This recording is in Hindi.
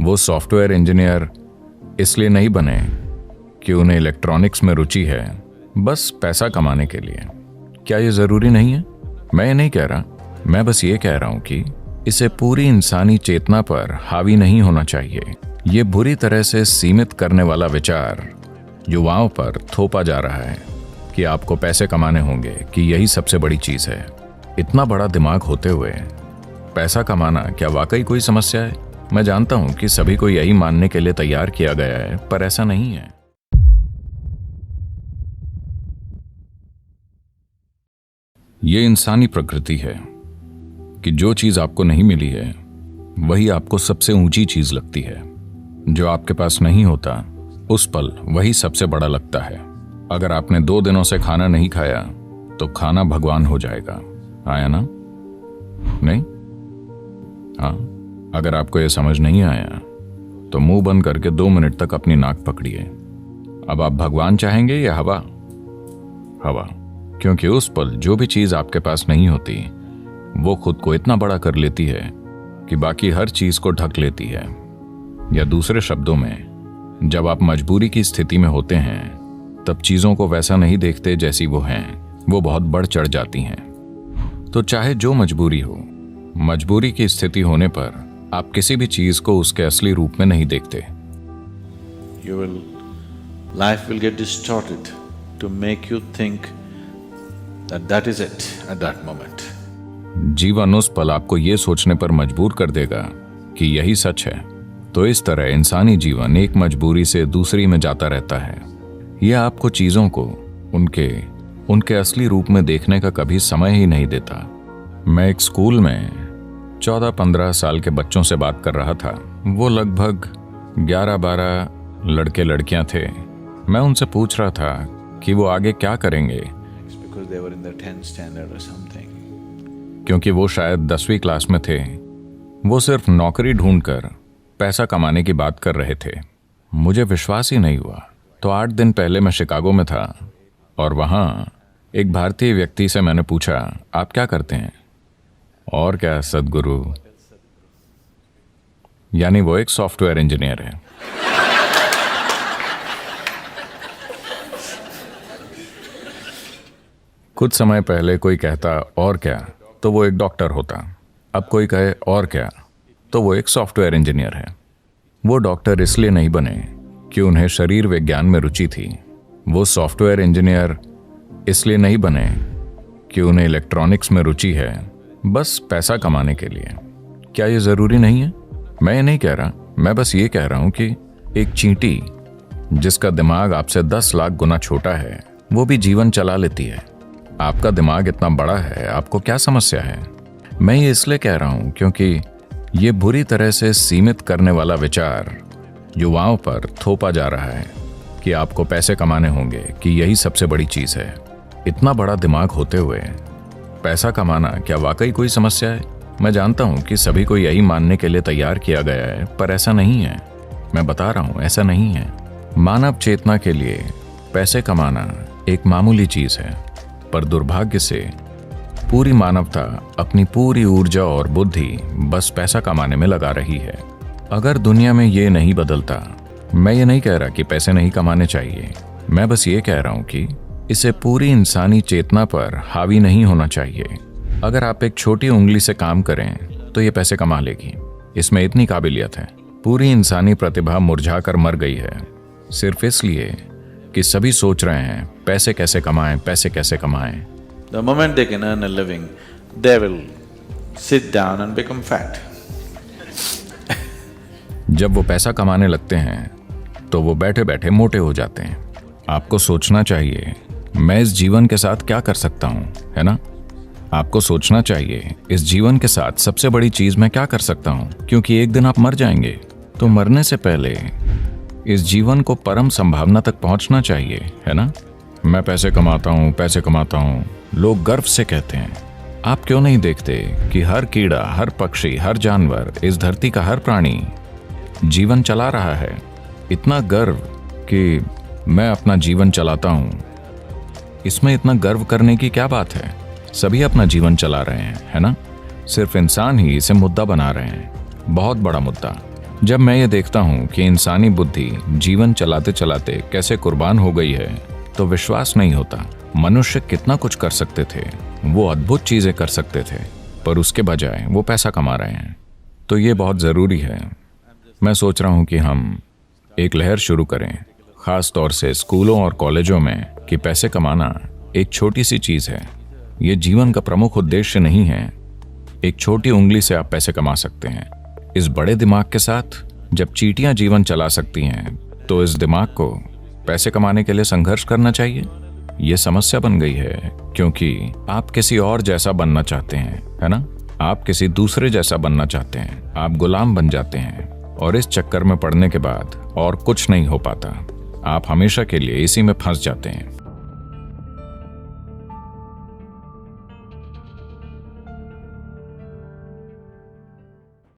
वो सॉफ्टवेयर इंजीनियर इसलिए नहीं बने कि उन्हें इलेक्ट्रॉनिक्स में रुचि है, बस पैसा कमाने के लिए। क्या ये ज़रूरी नहीं है? मैं ये नहीं कह रहा, मैं बस ये कह रहा हूँ कि इसे पूरी इंसानी चेतना पर हावी नहीं होना चाहिए। ये बुरी तरह से सीमित करने वाला विचार युवाओं पर थोपा जा रहा है कि आपको पैसे कमाने होंगे, कि यही सबसे बड़ी चीज़ है। इतना बड़ा दिमाग होते हुए पैसा कमाना क्या वाकई कोई समस्या है? मैं जानता हूं कि सभी को यही मानने के लिए तैयार किया गया है, पर ऐसा नहीं है। ये इंसानी प्रकृति है कि जो चीज आपको नहीं मिली है वही आपको सबसे ऊंची चीज लगती है। जो आपके पास नहीं होता उस पल वही सबसे बड़ा लगता है। अगर आपने 2 दिनों से खाना नहीं खाया तो खाना भगवान हो जाएगा। आया ना? नहीं? हाँ, अगर आपको यह समझ नहीं आया तो मुंह बंद करके 2 मिनट तक अपनी नाक पकड़िए। अब आप भगवान चाहेंगे या हवा? हवा, क्योंकि उस पल जो भी चीज आपके पास नहीं होती वो खुद को इतना बड़ा कर लेती है कि बाकी हर चीज को ढक लेती है। या दूसरे शब्दों में, जब आप मजबूरी की स्थिति में होते हैं तब चीजों को वैसा नहीं देखते जैसी वो हैं, वो बहुत बढ़ चढ़ जाती हैं। तो चाहे जो मजबूरी हो, मजबूरी की स्थिति होने पर आप किसी भी चीज को उसके असली रूप में नहीं देखते। Life will get distorted to make you think that is it at that moment. जीवन उस पल आपको ये सोचने पर मजबूर कर देगा कि यही सच है। तो इस तरह इंसानी जीवन एक मजबूरी से दूसरी में जाता रहता है। यह आपको चीजों को उनके असली रूप में देखने का कभी समय ही नहीं देता। मैं एक स्कूल में 14-15 साल के बच्चों से बात कर रहा था। वो लगभग 11-12 लड़के लड़कियां थे। मैं उनसे पूछ रहा था कि वो आगे क्या करेंगे, क्योंकि वो शायद 10वीं क्लास में थे। वो सिर्फ नौकरी ढूंढकर पैसा कमाने की बात कर रहे थे। मुझे विश्वास ही नहीं हुआ। तो 8 दिन पहले मैं शिकागो में था और वहां एक भारतीय व्यक्ति से मैंने पूछा, आप क्या करते हैं? और क्या सदगुरु, यानी वो एक सॉफ्टवेयर इंजीनियर है। कुछ समय पहले कोई कहता और क्या, तो वो एक डॉक्टर होता। अब कोई कहे और क्या, तो वो एक सॉफ्टवेयर इंजीनियर है। वो डॉक्टर इसलिए नहीं बने कि उन्हें शरीर विज्ञान में रुचि थी। वो सॉफ्टवेयर इंजीनियर इसलिए नहीं बने कि उन्हें इलेक्ट्रॉनिक्स में रुचि है, बस पैसा कमाने के लिए। क्या ये ज़रूरी नहीं है? मैं ये नहीं कह रहा, मैं बस ये कह रहा हूं कि एक चींटी जिसका दिमाग आपसे 10 लाख गुना छोटा है, वो भी जीवन चला लेती है। आपका दिमाग इतना बड़ा है, आपको क्या समस्या है? मैं ये इसलिए कह रहा हूं क्योंकि ये बुरी तरह से सीमित करने वाला विचार युवाओं पर थोपा जा रहा है कि आपको पैसे कमाने होंगे, कि यही सबसे बड़ी चीज है। इतना बड़ा दिमाग होते हुए पैसा कमाना क्या वाकई कोई समस्या है? मैं जानता हूं कि सभी को यही मानने के लिए तैयार किया गया है, पर ऐसा नहीं है। मैं बता रहा हूं, ऐसा नहीं है। मानव चेतना के लिए पैसे कमाना एक मामूली चीज है, पर दुर्भाग्य से पूरी मानवता अपनी पूरी ऊर्जा और बुद्धि बस पैसा कमाने में लगा रही है। अगर दुनिया में ये नहीं बदलता, मैं ये नहीं कह रहा कि पैसे नहीं कमाने चाहिए। मैं बस ये कह रहा हूं कि इसे पूरी इंसानी चेतना पर हावी नहीं होना चाहिए। अगर आप एक छोटी उंगली से काम करें तो ये पैसे कमा लेगी। इसमें इतनी काबिलियत है। पूरी इंसानी प्रतिभा मुरझा कर मर गई है, सिर्फ इसलिए कि सभी सोच रहे हैं पैसे कैसे कमाएं, पैसे कैसे कमाएं। The moment they can earn a living, they will sit down and become fat. जब वो पैसा कमाने लगते हैं तो वो बैठे बैठे मोटे हो जाते हैं। आपको सोचना चाहिए, मैं इस जीवन के साथ क्या कर सकता हूं, है ना? आपको सोचना चाहिए, इस जीवन के साथ सबसे बड़ी चीज मैं क्या कर सकता हूं, क्योंकि एक दिन आप मर जाएंगे। तो मरने से पहले इस जीवन को परम संभावना तक पहुंचना चाहिए, है ना? मैं पैसे कमाता हूं, पैसे कमाता हूं, लोग गर्व से कहते हैं। आप क्यों नहीं देखते कि हर कीड़ा, हर पक्षी, हर जानवर, इस धरती का हर प्राणी जीवन चला रहा है? इतना गर्व कि मैं अपना जीवन चलाता हूं, इसमें इतना गर्व करने की क्या बात है? सभी अपना जीवन चला रहे हैं, है ना? सिर्फ इंसान ही इसे मुद्दा बना रहे हैं, बहुत बड़ा मुद्दा। जब मैं ये देखता हूँ कि इंसानी बुद्धि जीवन चलाते चलाते कैसे कुर्बान हो गई है तो विश्वास नहीं होता। मनुष्य कितना कुछ कर सकते थे, वो अद्भुत चीजें कर सकते थे, पर उसके बजाय वो पैसा कमा रहे हैं। तो ये बहुत ज़रूरी है। मैं सोच रहा हूँ कि हम एक लहर शुरू करें, ख़ास तौर से स्कूलों और कॉलेजों में, कि पैसे कमाना एक छोटी सी चीज़ है। ये जीवन का प्रमुख उद्देश्य नहीं है। एक छोटी उंगली से आप पैसे कमा सकते हैं। इस बड़े दिमाग के साथ जब चींटियां जीवन चला सकती हैं, तो इस दिमाग को पैसे कमाने के लिए संघर्ष करना चाहिए। ये समस्या बन गई है क्योंकि आप किसी और जैसा बनना चाहते हैं, है ना? आप किसी दूसरे जैसा बनना चाहते हैं। आप गुलाम बन जाते हैं और इस चक्कर में पड़ने के बाद और कुछ नहीं हो पाता। आप हमेशा के लिए इसी में फंस जाते हैं।